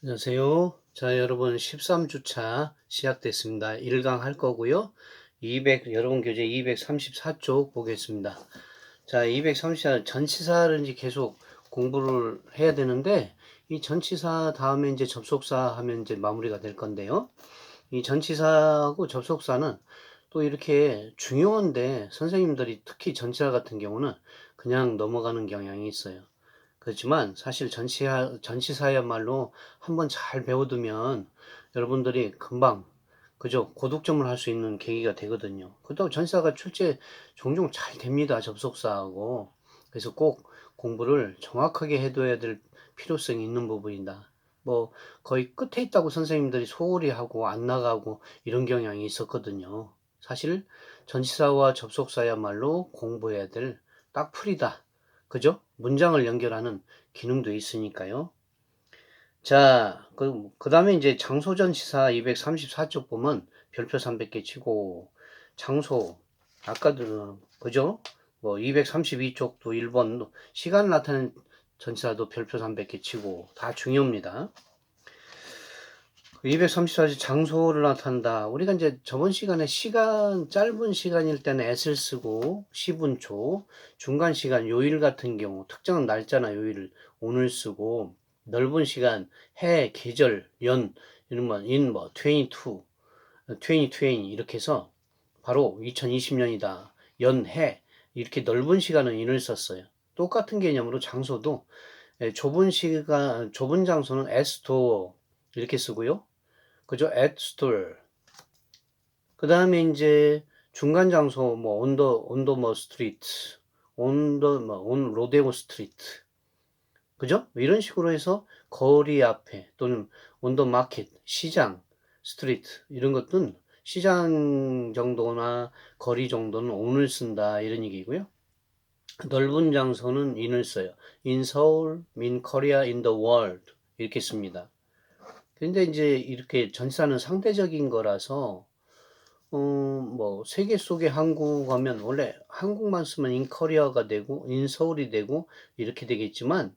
안녕하세요. 자, 여러분 13주차 시작됐습니다. 1강 할 거고요. 여러분 교재 234쪽 보겠습니다. 자, 234 전치사를 이제 계속 공부를 해야 되는데 이 전치사 다음에 이제 접속사 하면 이제 마무리가 될 건데요. 이 전치사하고 접속사는 또 이렇게 중요한데 선생님들이 특히 전치사 같은 경우는 그냥 넘어가는 경향이 있어요. 그렇지만 사실 전치사야말로 한번 잘 배워두면 여러분들이 금방 그죠? 고득점을 할 수 있는 계기가 되거든요. 그렇다고 전치사가 출제 종종 잘 됩니다. 접속사하고. 그래서 꼭 공부를 정확하게 해둬야 될 필요성이 있는 부분이다. 뭐 거의 끝에 있다고 선생님들이 소홀히 하고 안 나가고 이런 경향이 있었거든요. 사실 전치사와 접속사야말로 공부해야 될 딱풀이다. 그죠? 문장을 연결하는 기능도 있으니까요. 자, 그 다음에 이제 장소전치사 234쪽 보면 별표 300개 치고, 장소, 아까도, 그죠? 뭐 232쪽도 1번, 시간 나타내는 전치사도 별표 300개 치고, 다 중요합니다. 234쪽 장소를 나타낸다. 우리가 이제 저번 시간에 짧은 시간일 때는 s를 쓰고, 10분초, 중간 시간, 요일 같은 경우, 특정한 날짜나 요일을 오늘 쓰고, 넓은 시간, 해, 계절, 연, 이런 뭐, 22, 2020 이렇게 해서 바로 2020년이다. 연, 해, 이렇게 넓은 시간은 인을 썼어요. 똑같은 개념으로 장소도 좁은 장소는 as door 이렇게 쓰고요. 그죠? at store. 그 다음에 이제 중간 장소, 뭐, on the street, on rodeo street. 그죠? 이런 식으로 해서 거리 앞에 또는 on the market, 시장, street, 이런 것들은 시장 정도나 거리 정도는 on을 쓴다. 이런 얘기고요. 넓은 장소는 in을 써요. in Seoul, in Korea, in the world. 이렇게 씁니다. 근데 이제 이렇게 전치사는 상대적인 거라서 뭐 세계 속의 한국 하면 원래 한국만 쓰면 in Korea가 되고 in 서울이 되고 이렇게 되겠지만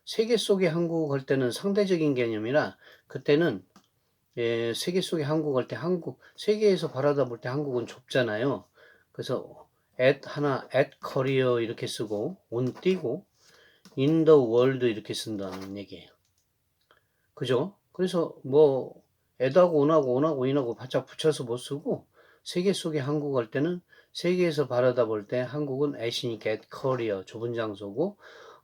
세계 속의 한국 할 때는 상대적인 개념이라 그때는 세계 속의 한국 할 때 세계에서 바라다 볼 때 한국은 좁잖아요. 그래서 at Korea 이렇게 쓰고 on 띄고 in the world 이렇게 쓴다는 얘기예요. 그죠? 그래서 뭐 애하고 온하고 인하고 바짝 붙여서 못 쓰고 세계 속의 한국 할 때는 세계에서 바라다 볼 때 한국은 at이니까 at Korea 좁은 장소고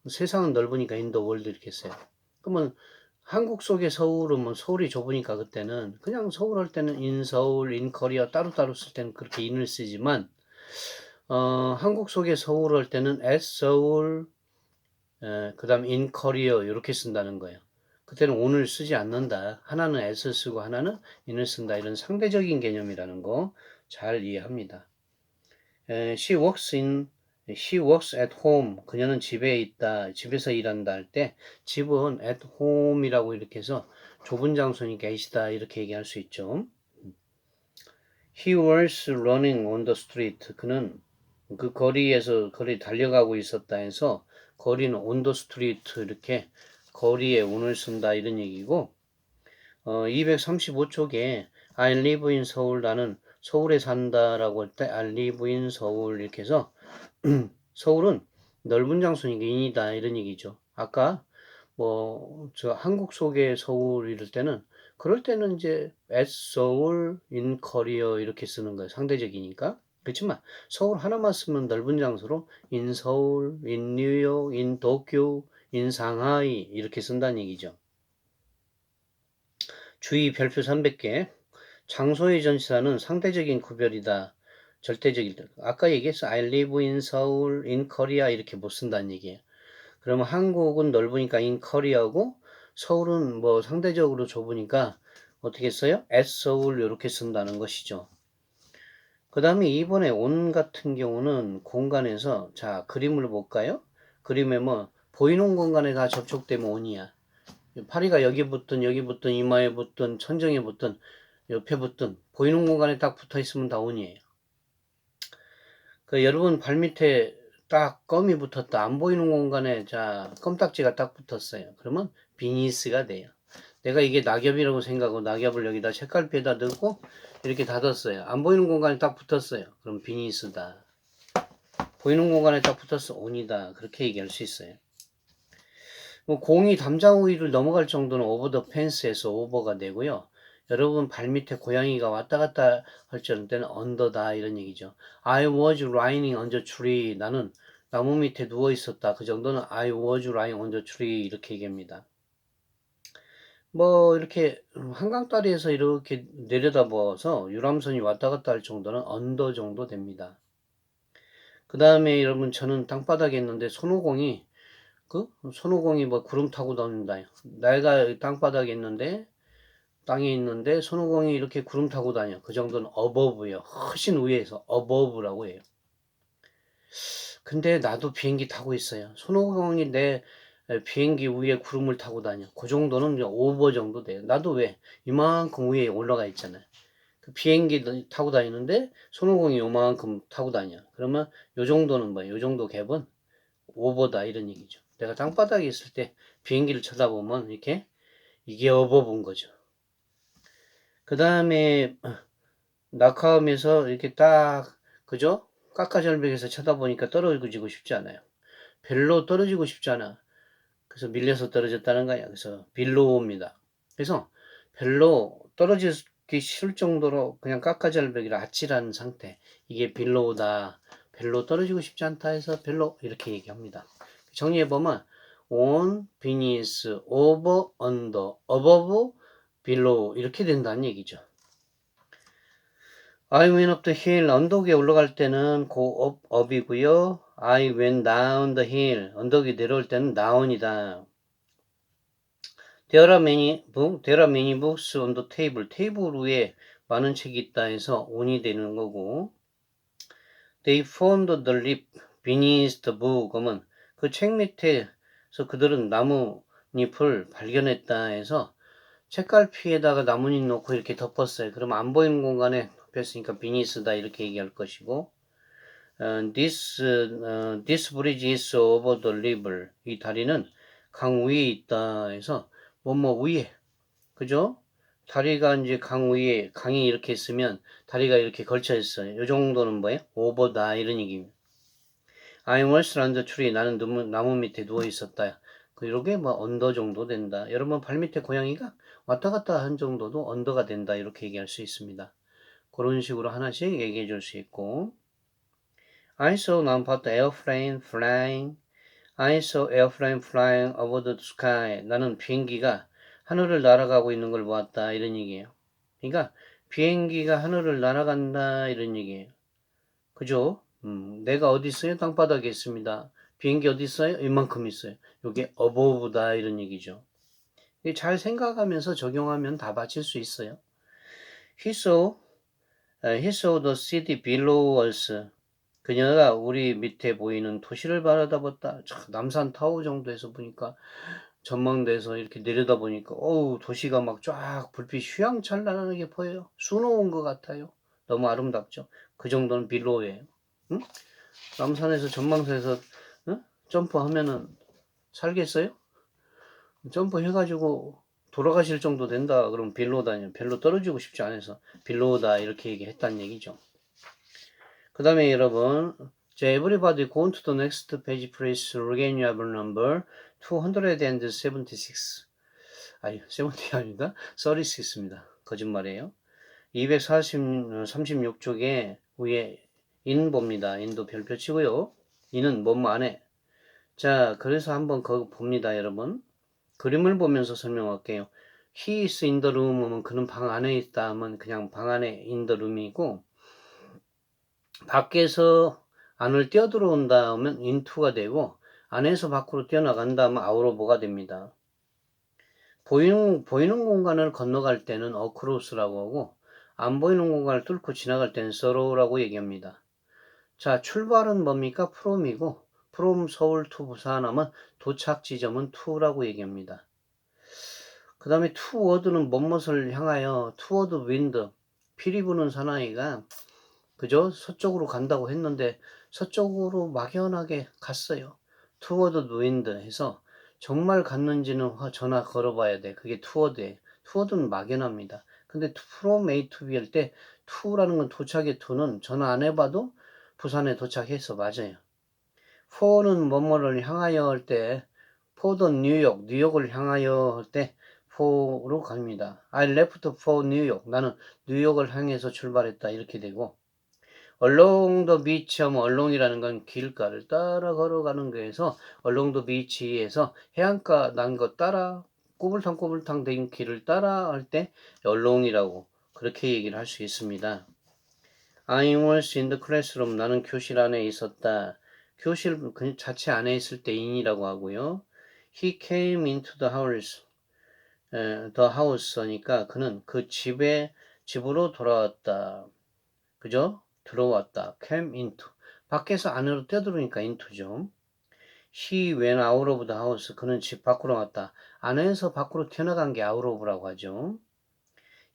세상은 넓으니까 in the world 이렇게 써요. 그러면 한국 속의 서울은 뭐 서울이 좁으니까 그때는 그냥 서울 할 때는 in 서울, in Korea 따로따로 쓸 때는 그렇게 in을 쓰지만 한국 속의 서울 할 때는 at 서울 그 다음 in Korea 이렇게 쓴다는 거예요. 그때는 on을 쓰지 않는다. 하나는 at을 쓰고 하나는 in을 쓴다. 이런 상대적인 개념이라는 거 잘 이해합니다. She works at home. 그녀는 집에 있다. 집에서 일한다 할 때 집은 at home이라고 이렇게 해서 좁은 장소니까 at이다. 이렇게 얘기할 수 있죠. He was running on the street. 그는 그 거리 달려가고 있었다 해서 거리는 on the street 이렇게 거리에 on을 쓴다 이런 얘기고 235쪽에 I live in 서울 나는 서울에 산다라고 할 때 I live in 서울 이렇게 해서 서울은 넓은 장소니까 인이다 이런 얘기죠. 아까 뭐 저 한국 속의 서울 이럴 때는 그럴 때는 이제 at 서울 in Korea 이렇게 쓰는 거예요. 상대적이니까. 그렇지만 서울 하나만 쓰면 넓은 장소로 in 서울, in 뉴욕, in 도쿄, in 상하이 이렇게 쓴다는 얘기죠. 주의 별표 300개. 장소의 전치사는 상대적인 구별이다. 절대적이다. 아까 얘기했어. I live in 서울, in Korea 이렇게 못 쓴다는 얘기예요. 그러면 한국은 넓으니까 in Korea고 서울은 뭐 상대적으로 좁으니까 어떻게 써요? at 서울 이렇게 쓴다는 것이죠. 그 다음에 이번에 on 같은 경우는 공간에서 자 그림을 볼까요? 그림에 뭐 보이는 공간에 다 접촉되면 on이야. 파리가 여기 붙든 이마에 붙든 천정에 붙든 옆에 붙든 보이는 공간에 딱 붙어 있으면 다 on이에요. 그 여러분 발밑에 딱 껌이 붙었다. 안 보이는 공간에 자 껌딱지가 딱 붙었어요. 그러면 비니스가 돼요. 내가 이게 낙엽이라고 생각하고 낙엽을 여기다 책갈피에다 넣고 이렇게 닫았어요. 안 보이는 공간에 딱 붙었어요. 그럼 비니스다. 보이는 공간에 딱 붙었어. 온이다. 그렇게 얘기할 수 있어요. 뭐 공이 담장 위를 넘어갈 정도는 오버 더 펜스에서 오버가 되고요. 여러분 발밑에 고양이가 왔다 갔다 할 때는 언더다 이런 얘기죠. I was lying on the tree. 나는 나무 밑에 누워 있었다. 그 정도는 I was lying on the tree 이렇게 얘기합니다. 뭐 이렇게 한강다리에서 이렇게 내려다보아서 유람선이 왔다 갔다 할 정도는 언더 정도 됩니다. 그 다음에 여러분 저는 땅바닥에 있는데 손오공이 뭐 구름 타고 다닌다. 내가 땅바닥에 있는데 땅에 있는데 손오공이 이렇게 구름 타고 다녀. 그 정도는 어버브예요. 훨씬 위에서 어버브라고 해요. 근데 나도 비행기 타고 있어요. 손오공이 내 비행기 위에 구름을 타고 다녀. 그 정도는 오버 정도 돼요. 나도 왜 이만큼 위에 올라가 있잖아요. 그 비행기 타고 다니는데 손오공이 요만큼 타고 다녀. 그러면 요 정도는 뭐예요? 요 정도 갭은 오버다 이런 얘기죠. 내가 땅바닥에 있을 때 비행기를 쳐다보면 이렇게 이게 어버브인 거죠. 그 다음에 낙하하면서 이렇게 딱 그죠? 깎아절벽에서 쳐다보니까 떨어지고 싶지 않아요. 별로 떨어지고 싶지 않아. 그래서 밀려서 떨어졌다는 거야. 그래서 빌로우입니다. 그래서 별로 떨어지기 싫을 정도로 그냥 깎아절벽이라 아찔한 상태. 이게 빌로우다. 별로 떨어지고 싶지 않다 해서 별로 이렇게 얘기합니다. 정리해보면 on, beneath, over, under, above, below 이렇게 된다는 얘기죠. I went up the hill. 언덕에 올라갈 때는 go up이고요. I went down the hill. 언덕에 내려올 때는 down이다. There are many books on the table. 테이블 위에 많은 책이 있다 해서 on이 되는 거고. They found the leaf beneath the book. 그러면 그 책 밑에서 그들은 나뭇잎을 발견했다 해서 책갈피에다가 나뭇잎 놓고 이렇게 덮었어요. 그럼 안 보이는 공간에 덮였으니까 beneath다 이렇게 얘기할 것이고. This bridge is over the river. 이 다리는 강 위에 있다 해서 뭐뭐 위에 그죠? 다리가 이제 강 위에 강이 이렇게 있으면 다리가 이렇게 걸쳐 있어요. 이 정도는 뭐예요? 오버다 이런 얘기입니다. I was on the tree. 나는 나무 밑에 누워 있었다. 이렇게 뭐 언더 정도 된다. 여러분 발 밑에 고양이가 왔다 갔다 한 정도도 언더가 된다. 이렇게 얘기할 수 있습니다. 그런 식으로 하나씩 얘기해 줄 수 있고. I saw 난 봤다. airplane flying. I saw airplane flying over the sky. 나는 비행기가 하늘을 날아가고 있는 걸 보았다. 이런 얘기예요. 그러니까 비행기가 하늘을 날아간다. 이런 얘기예요. 그죠? 내가 어디 있어요? 땅바닥에 있습니다. 비행기 어디 있어요? 이만큼 있어요. 이게 above다. 이런 얘기죠. 잘 생각하면서 적용하면 다 맞힐 수 있어요. He saw the city below us. 그녀가 우리 밑에 보이는 도시를 바라다봤다. 남산 타워 정도에서 보니까 전망대에서 이렇게 내려다보니까 어우 도시가 막 쫙 불빛 휘황찬란하게 보여요. 수놓은 것 같아요. 너무 아름답죠. 그 정도는 빌로우예요. 응? 남산에서 전망대에서 응? 점프하면은 살겠어요? 점프해가지고 돌아가실 정도 된다. 그럼 빌로우다니 별로 떨어지고 싶지 않아서 빌로우다 이렇게 얘기했다는 얘기죠. 그 다음에 여러분 everybody go to the next page please. Regain your number 276. 아니 70 아닙니다. 36입니다. 거짓말이에요. 236쪽에 위에 인 봅니다. 인도 별표 치고요. 인은 뭐뭐 안에. 자 그래서 한번 그거 봅니다 여러분. 그림을 보면서 설명할게요. He is in the room 하면 그는 방 안에 있다 하면 그냥 방 안에 in the room이고 밖에서 안을 뛰어들어온다 하면 into가 되고 안에서 밖으로 뛰어나간다 하면 out of가 됩니다. 보이는 공간을 건너갈 때는 across라고 하고 안 보이는 공간을 뚫고 지나갈 때는 thorough라고 얘기합니다. 자 출발은 뭡니까? from이고 from 서울 to 부산 하면 도착 지점은 to라고 얘기합니다. 그 다음에 toward는 뭐뭇을 향하여 toward wind 피리 부는 사나이가 그죠? 서쪽으로 간다고 했는데 서쪽으로 막연하게 갔어요. toward wind 해서 정말 갔는지는 전화 걸어봐야 돼. 그게 투어드에. 투어드는 막연합니다. 근데 from A to B 할 때 to라는 건 도착의 to는 전화 안 해봐도 부산에 도착해서 맞아요. for는 뭐뭐를 향하여 할 때 for the 뉴욕, 뉴욕을 향하여 할 때 for로 갑니다. I left for New York. 나는 뉴욕을 향해서 출발했다. 이렇게 되고 along the beach 하면 along이라는 건 길가를 따라 걸어가는 거에서 along the beach에서 해안가 난 거 따라 꼬불탕꼬불탕 된 길을 따라 할 때 along이라고 그렇게 얘기를 할 수 있습니다. I was in the classroom. 나는 교실 안에 있었다. 교실 그 자체 안에 있을 때 in이라고 하고요. He came into the house. the house니까 그는 그 집으로 돌아왔다. 그죠? 들어왔다. came into. 밖에서 안으로 뛰어들어오니까 into죠. He went out of the house. 그는 집 밖으로 왔다. 안에서 밖으로 튀어나간 게 out of라고 하죠.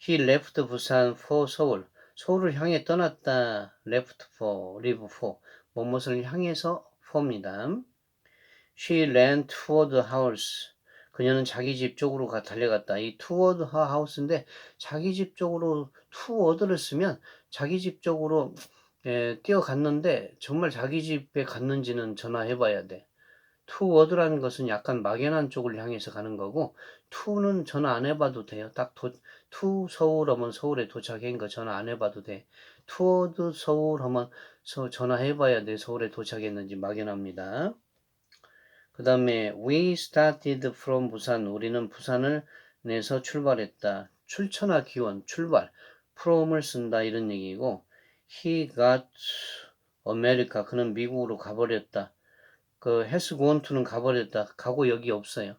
He left 부산 for 서울. 서울을 향해 떠났다. left for, leave for. 무엇을 향해서 for입니다. She ran toward the house. 그녀는 자기 집 쪽으로 달려갔다. 이 toward her house인데 자기 집 쪽으로 toward를 쓰면 자기 집 쪽으로 뛰어갔는데 정말 자기 집에 갔는지는 전화해 봐야 돼. toward라는 것은 약간 막연한 쪽을 향해서 가는 거고 to는 전화 안 해봐도 돼요. 딱 to 서울 하면 서울에 도착한 거 전화 안 해봐도 돼. toward 서울 하면 전화해 봐야 돼. 서울에 도착했는지 막연합니다. 그 다음에 we started from 부산. 우리는 부산을 내서 출발했다. 출처나 기원, 출발. from을 쓴다 이런 얘기고 he got America. 그는 미국으로 가버렸다. 그 has gone to는 가버렸다. 가고 여기 없어요.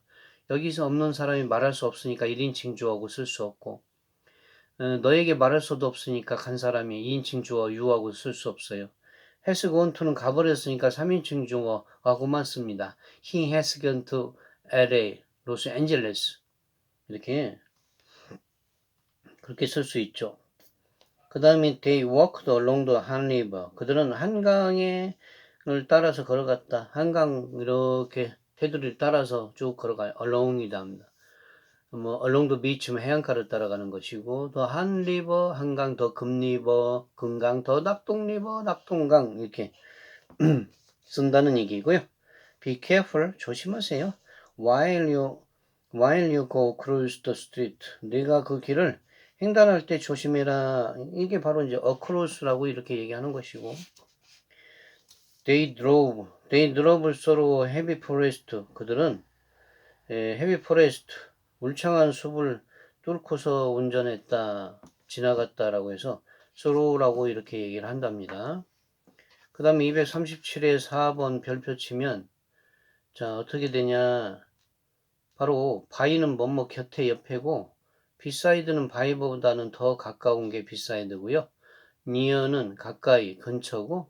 여기서 없는 사람이 말할 수 없으니까 1인칭 주어하고 쓸 수 없고 너에게 말할 수도 없으니까 간 사람이 2인칭 주어 you하고 쓸 수 없어요. has gone to는 가버렸으니까 3인칭 주어하고만 씁니다. He has gone to LA, 로스앤젤레스. 이렇게 그렇게 쓸 수 있죠. 그 다음에 they walked along the Han River. 그들은 한강을 따라서 걸어갔다. 한강 이렇게 테두리를 따라서 쭉 걸어가요. along이다 합니다. 뭐 along the beach면 해안가를 따라가는 것이고 더 한 리버 한강 더 금리버 금강 더 낙동리버 낙동강 이렇게 쓴다는 얘기고요. Be careful 조심하세요. While you go across the street 네가 그 길을 횡단할 때 조심해라. 이게 바로 이제 across라고 이렇게 얘기하는 것이고 They drove through heavy forest. 그들은 heavy forest 울창한 숲을 뚫고서 운전했다, 지나갔다라고 해서 through라고 이렇게 얘기를 한답니다. 그 다음에 237에 4번 별표 치면 자 어떻게 되냐 바로 by는 뭐뭐 곁에 옆에고 beside는 by보다는 더 가까운 게 beside고요. near는 가까이 근처고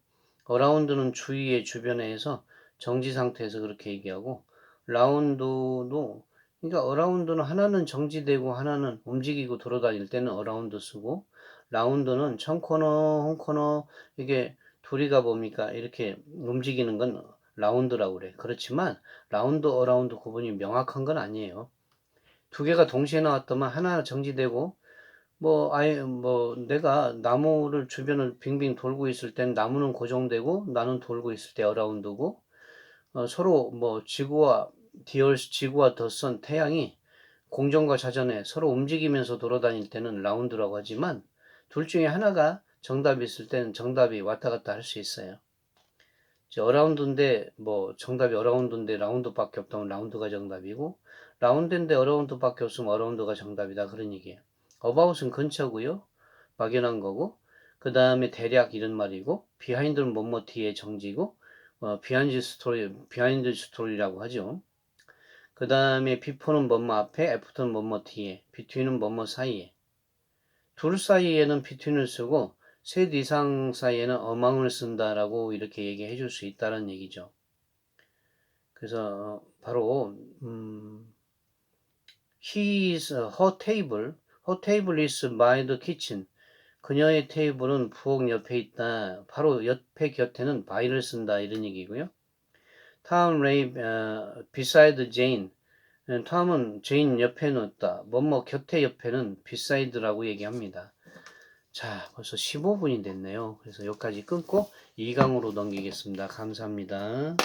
around는 주위에 주변에 해서 정지 상태에서 그렇게 얘기하고 round도 그러니까 around는 하나는 정지되고 하나는 움직이고 돌아다닐 때는 around 쓰고 round는 청코너 홍코너 이게 둘이가 뭡니까 이렇게 움직이는 건 라운드라고 그래. 그렇지만 라운드 어라운드 구분이 명확한 건 아니에요. 두 개가 동시에 나왔다면 하나 정지되고 뭐 내가 나무를 주변을 빙빙 돌고 있을 땐 나무는 고정되고 나는 돌고 있을 때 어라운드고 서로 뭐 지구와 더선 태양이 공전과 자전에 서로 움직이면서 돌아다닐 때는 라운드라고 하지만 둘 중에 하나가 정답이 있을 때는 정답이 왔다 갔다 할 수 있어요. 어라운드인데 뭐 정답이 어라운드인데 라운드밖에 없다면 라운드가 정답이고 라운드인데 어라운드밖에 없으면 어라운드가 정답이다 그런 얘기예요. about은 근처고요. 막연한 거고 그 다음에 대략 이런 말이고 behind는 뭐뭐 뒤에 정지고 비하인드 스토리라고 하죠. 그 다음에 before는 뭐뭐 앞에 after는 뭐뭐 뒤에 between은 뭐뭐 사이에 둘 사이에는 between을 쓰고 셋 이상 사이에는 among을 쓴다라고 이렇게 얘기해 줄 수 있다는 얘기죠. 그래서 바로 her table is by the kitchen. 그녀의 테이블은 부엌 옆에 있다. 바로 옆에 곁에는 by를 쓴다 이런 얘기고요. Tom lay beside Jane. 톰은 제인 옆에 놓았다. 뭐뭐 곁에 옆에는 beside라고 얘기합니다. 자, 벌써 15분이 됐네요. 그래서 여기까지 끊고 2강으로 넘기겠습니다. 감사합니다.